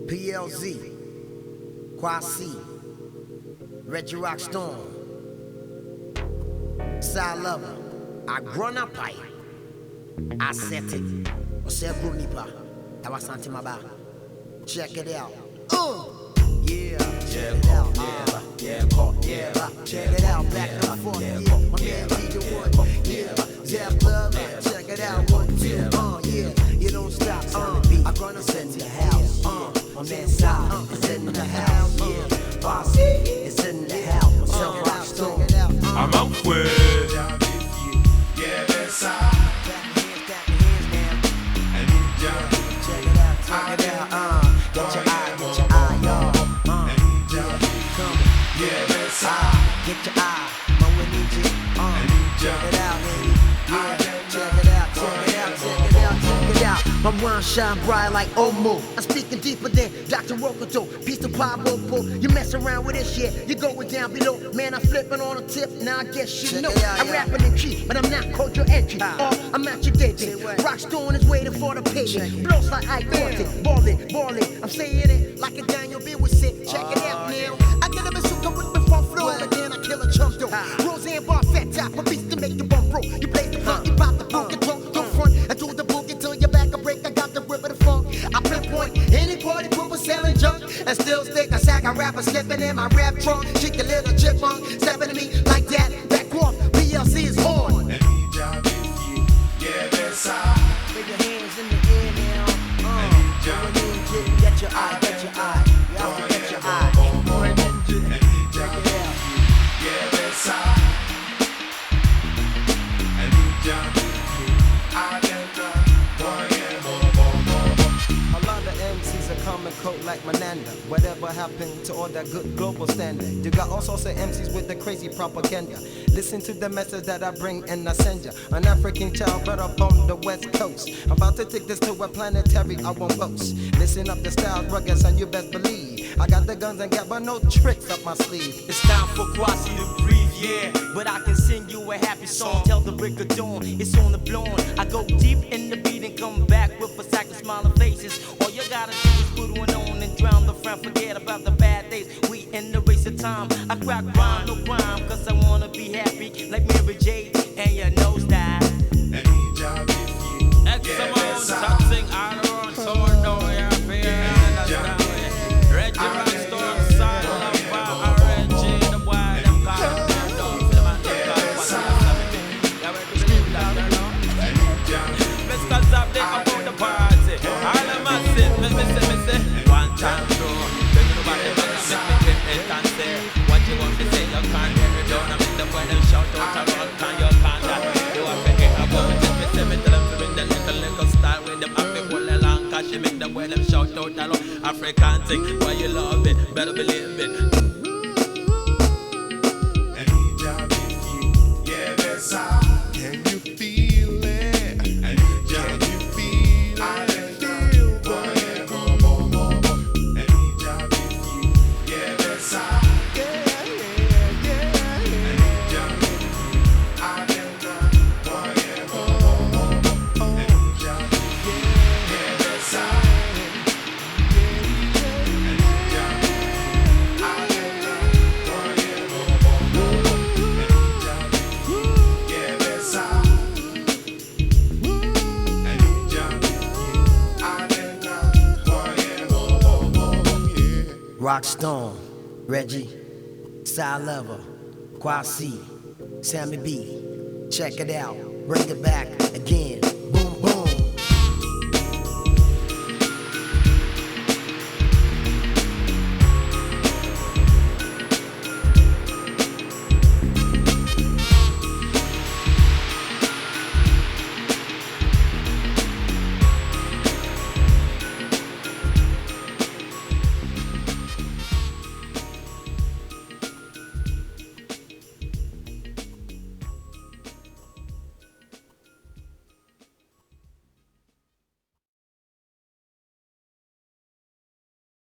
PLZ, Kwasi, Reggie Rock Storm, Side Lover, Agrona Pai, Ascetic, Oseko Nipa, Tawasanti Maba. Check it out. Yeah, check it out. Check it out, back and forth. Yeah, my man DJ Wood. Yeah, Zap Love. Check it out, 1, 2. Yeah, you don't stop. I'm gonna send the house. On that side, it's in the house. Yeah, Bossy, it's in the house. Myself, Rock Storm. I'm out with. Yeah, that's how. Check it out, check it out. Get your eye, y'all. Yeah, that's how. Get your eye, my we need you. Check it out, baby. Yeah, check it out, check it out, check it out, check it out. My rhyme shine bright like Omo. I'm speaking deeper than Dr. Rokoto. Piece of Pablo Po. You mess around with this shit, you going down below. Man, I'm flipping on a tip, now I guess you know. I'm rapping in key, but I'm not called your entry. I'm at your dating. Rock Stone is waiting for the payment. Blows like I caught it. Ballin'. I'm saying it like a Daniel Bill was sick. Check it out now. I get a bazooka with me from Florida, then I kill a chump though. Roseanne Bar, fat top, a beast to make the bump roll. You play the funk, you pop the book and don't front. I do the boogie till your back a break. I got the rip of the funk. I pinpoint any party group selling junk and still stick a sack of rapper slipping in my rap trunk. Chick a little chipmunk stepping to me like that. Back off, PLC is on. Yeah, that's how. Put your hands in the air now. Get your eye, get your eye. You have to get your eye. Check it out. Yeah, that's how. A lot of MCs are common coat like Mananda. Whatever happened to all that good global standard? You got all sorts of MCs with the crazy propaganda. Listen to the message that I bring and I send ya. An African child brought up on the west coast. I'm about to take this to a planetary, I won't boast. Listen up, the style rugged, and you best believe I got the guns and got but no tricks up my sleeve. It's time for Kwasi to breathe, yeah. But I can sing you a happy song, tell the break of dawn, it's on the blown. I go deep in the beat and come back with a sack of smiling faces. All you gotta do is put one on and drown the frown, forget about the bad days. We in the race of time. I crack rhyme, no crime, cause I wanna be happy like Mary J. and your nose dive. X amount, something all around, so no, you're fair. Reggie Rock Storm, Side Lover, Reggie, the boy, them call them dogs, them and them call what's up, you ready to believe that, you know? Best cause up there about the party, all of my sit, me say, one time through, bring me nobody but I make me clip it and say, what you want to say, you can't hear it down, I make the boy them shout out around, can you can't that, you have to hear about it, me say, me tell them to bring the little style with them, have to pull along, cause she make the boy them shout out around, African thing, why you love it, better believe it. Yeah, that's how. Can you feel it? Can you feel it? Yeah, that's how. Rock Stone, Reggie, Side Lover, Kwasi, Sammy B. Check it out, bring it back again.